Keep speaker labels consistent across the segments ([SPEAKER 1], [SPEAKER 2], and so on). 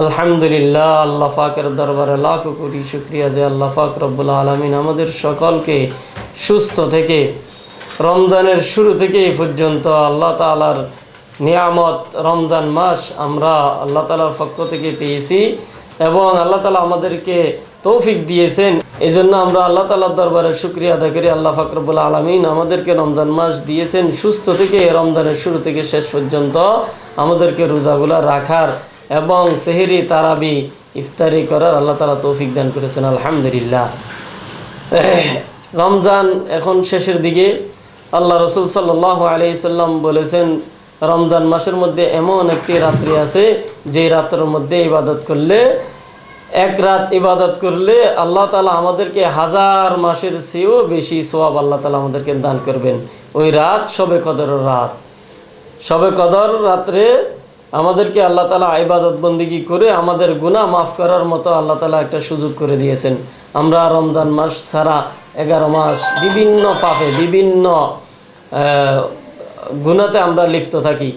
[SPEAKER 1] আলহামদুলিল্লাহ, আল্লাহ পাকের দরবারে লাখ কোটি শুকরিয়া যে আল্লাহ পাক রব্বুল আলামিন আমাদের সকলকে সুস্থ থেকে রমজানের শুরু থেকে এই পর্যন্ত আল্লাহ তাআলার নিয়ামত রমজান মাস আমরা আল্লাহ তাআলার পক্ষ থেকে পেয়েছি এবং আল্লাহ তাআলা আমাদেরকে তৌফিক দিয়েছেন। এই জন্য আমরা আল্লাহ তাআলার দরবারে শুকরিয়া আদায় করি। আল্লাহ পাক রব্বুল আলামিন আমাদেরকে রমজান মাস দিয়েছেন সুস্থ থেকে রমজানের শুরু থেকে শেষ পর্যন্ত আমাদেরকে রোজাগুলা রাখার এবং সেহরি তারাবি ইফতারি করার আল্লাহ তাআলা তৌফিক দান করেছেন। আলহামদুলিল্লাহ, রমজান এখন শেষের দিকে। আল্লাহ রসুল সাল্লাল্লাহু আলাইহি সাল্লাম বলেছেন, রমজান মাসের মধ্যে এমন একটি রাত্রি আছে যে রাত্রের মধ্যে ইবাদত করলে, এক রাত ইবাদত করলে আল্লাহ তাআলা আমাদেরকে হাজার মাসের চেয়েও বেশি সওয়াব আল্লাহ তাআলা আমাদেরকে দান করবেন। ওই রাত শবে কদরের রাত। শবে কদর রাত্রে আমাদেরকে আল্লাহ তাআলা ইবাদত বন্দিগি করে আমাদের গুনাহ মাফ করার মতো আল্লাহ তাআলা একটা সুযোগ করে দিয়েছেন। আমরা রমজান মাস ছাড়া 11 মাস বিভিন্ন পাপে বিভিন্ন গুনাহতে আমরা লিপ্ত থাকি।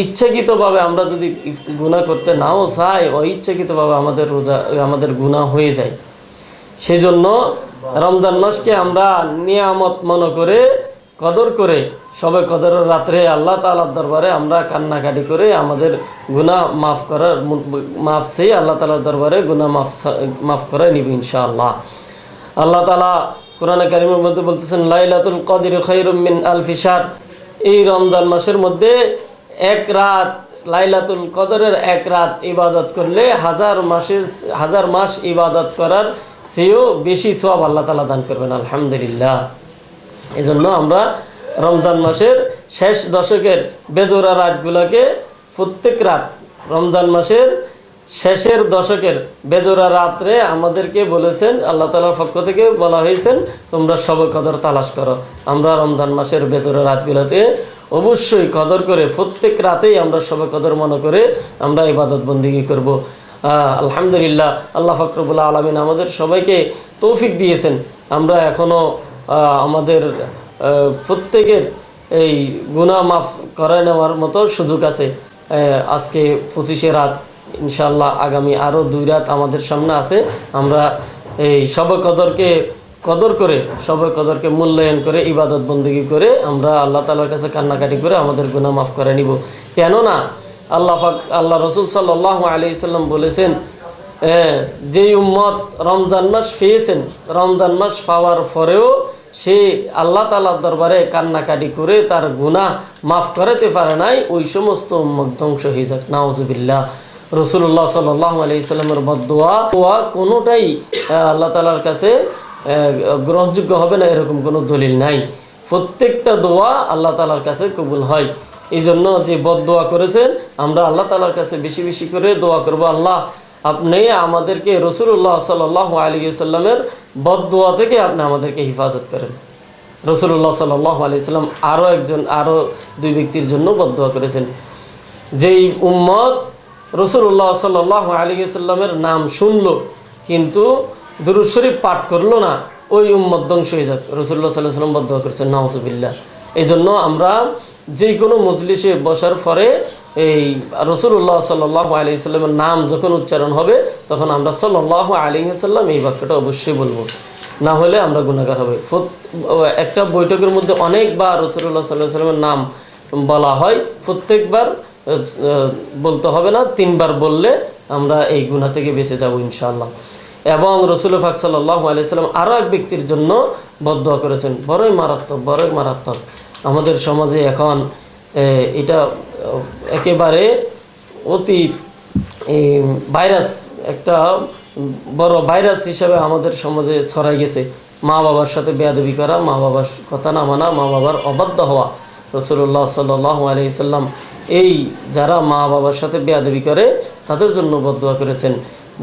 [SPEAKER 1] ইচ্ছাকৃতভাবে আমরা যদি গুনাহ করতে নাও চাই, অইচ্ছাকৃতভাবে আমাদের গুনাহ হয়ে যায়। সেই জন্য রমজান মাসকে আমরা নিয়ামত মনে করে কদর করে সবে কদরের রাত্রে আল্লাহ তাআলার দরবারে আমরা কান্নাকাটি করে আমাদের গুনাহ মাফ চেয়ে আল্লাহ তাআলার দরবারে গুনাহ মাফ করে নিব ইনশাআল্লাহ। আল্লাহ তাআলা কোরআনে কারীমের মধ্যে বলতেছেন, লাইলাতুল কদর খায়রুম মিন আলফি শাহর। এই রমজান মাসের মধ্যে এক রাত, লাইলাতুল কদরের এক রাত ইবাদত করলে হাজার মাস ইবাদত করার চেয়েও বেশি সওয়াব আল্লাহ তাআলা দান করবেন। আলহামদুলিল্লাহ, এই জন্য আমরা রমজান মাসের শেষ দশকের বেজোড়া রাতগুলোকে প্রত্যেক রাত, রমজান মাসের শেষের দশকের বেজোড়া রাত্রে আমাদেরকে বলেছেন, আল্লাহ তাআলার পক্ষ থেকে বলা হয়েছেন, তোমরা শবে কদর তালাশ করো। আমরা রমজান মাসের বেজোড়া রাতগুলোতে অবশ্যই কদর করে প্রত্যেক রাতেই আমরা শবে কদর মনে করে আমরা ইবাদত বন্দিগি করব। আলহামদুলিল্লাহ, আল্লাহ পাক রব্বুল আলামিন আমাদের সবাইকে তৌফিক দিয়েছেন। আমরা এখনও আমাদের প্রত্যেকের এই গুনাহ মাফ করে নেওয়ার মতো সুযোগ আছে। আজকে 25 রাত, ইনশাআল্লাহ আগামী আরও 2 রাত আমাদের সামনে আছে। আমরা এই শবে কদরকে কদর করে, শবে কদরকে মূল্যায়ন করে, ইবাদত বন্দেগী করে আমরা আল্লাহ তাআলার কাছে কান্নাকাটি করে আমাদের গুনাহ মাফ করে নিব। কেননা আল্লাহ রসুল সাল্লাল্লাহু আলাইহি সাল্লাম বলেছেন, যেই উম্মত রমজান মাস পেয়েছেন, রমজান মাস পাওয়ার পরেও সে আল্লাহ তাআলার দরবারে কান্নাকাটি করে তার গুনাহ মাফ করাতে পারে নাই, ওই সমস্ত উম্মত ধ্বংস হয়ে যাক। নাউজুবিল্লাহ। রাসূলুল্লাহ সাল্লাল্লাহু আলাইহি সাল্লামের বদদোয়া কোনোটাই আল্লাহ তাআলার কাছে গ্রহণযোগ্য হবে না, এরকম কোনো দলিল নাই। প্রত্যেকটা দোয়া আল্লাহ তাআলার কাছে কবুল হয়। এই জন্য যে বদদোয়া করেছেন, আমরা আল্লাহ তাআলার কাছে বেশি বেশি করে দোয়া করব, আল্লাহ আপনি আমাদেরকে রাসূলুল্লাহ সাল্লাল্লাহু আলাইহি সাল্লামের বদদোয়া থেকে আপনি আমাদেরকে হিফাজত করেন। রাসূলুল্লাহ সাল্লাল্লাহু আলাইহি সাল্লাম আরও 2 ব্যক্তির জন্য বদদোয়া করেছেন। যেই উম্মত রাসূলুল্লাহ সাল্লাল্লাহু আলাইহি সাল্লামের নাম শুনলো কিন্তু দুরূদ শরীফ পাঠ করলো না, ওই উম্মত ধ্বংস হয়ে যাক। রাসূলুল্লাহ সাল্লাল্লাহু আলাইহি সাল্লাম বদদোয়া করেছেন। নাউজুবিল্লাহ। এই জন্য আমরা যে কোনো মজলিসে বসার পরে এই রাসূলুল্লাহ সাল্লাল্লাহু আলাইহি সাল্লামের নাম যখন উচ্চারণ হবে তখন আমরা সাল্লাল্লাহু আলাইহি সাল্লাম এই বাক্যটা অবশ্যই বলবো, না হলে আমরা গুনাহগার হবে। একটা বৈঠকের মধ্যে অনেকবার রাসূলুল্লাহ সাল্লাল্লাহু আলাইহি সাল্লামের নাম বলা হয়, প্রত্যেকবার বলতে হবে না, 3 বার বললে আমরা এই গুনাহ থেকে বেঁচে যাব ইনশাআল্লাহ। এবং রাসূল পাক সাল্লাল্লাহু আলাইহি সাল্লাম আরও এক ব্যক্তির জন্য বদদোয়া করেছেন, বড়ই মারাত্মক। আমাদের সমাজে এখন এটা একেবারে অতি ভাইরাস, একটা বড় ভাইরাস হিসাবে আমাদের সমাজে ছড়াই গেছে। মা বাবার সাথে বেয়াদবি করা, মা বাবার কথা না মানা, মা বাবার অবাধ্য হওয়া। রাসূলুল্লাহ সাল্লাল্লাহু আলাইহি সাল্লাম এই যারা মা বাবার সাথে বেয়াদবি করে তাদের জন্য বদদোয়া করেছেন,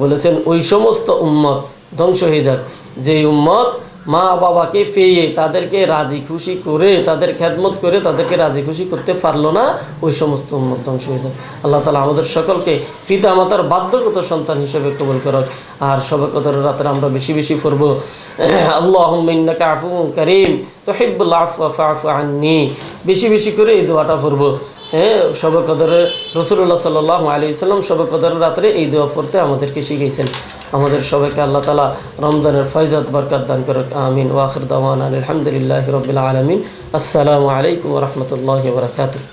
[SPEAKER 1] বলেছেন ওই সমস্ত উম্মত ধ্বংস হয়ে যাক যে উম্মত মা বাবাকে পেয়ে তাদেরকে রাজি খুশি করে, তাদের খেদমত করে তাদেরকে রাজি খুশি করতে পারলো না, ওই সমস্ত উম্মত ধ্বংস হয়ে যায়। আল্লাহ তাআলা আমাদের সকলকে পিতা মাতার বাধ্যগত সন্তান হিসেবে কবুল করুক। আর শবে কদরের রাতে আমরা বেশি বেশি পড়ব, আল্লাহুম্মা ইন্নাকা আফুউন কারীম তুহিব্বুল আফওয়া ফা'ফু আন্নী। বেশি বেশি করে এই দোয়াটা পড়ব। হ্যাঁ, শবে কদরে রাসূলুল্লাহ সাল্লাল্লাহু আলাইহি ওয়াসাল্লাম শবে কদরের রাত্রে এই দোয়া পড়তে আমাদেরকে শিখিয়েছেন। আমাদের সবাইকে আল্লাহ তাআলা রমজানের ফয়জাত বরকত দান করুক। আমিন। ওয়া আখির দাওয়ানা আলহামদুলিল্লাহি রাব্বিল আলামিন। আসসালামু আলাইকুম ওয়া রাহমাতুল্লাহি ওয়া বারাকাতুহু।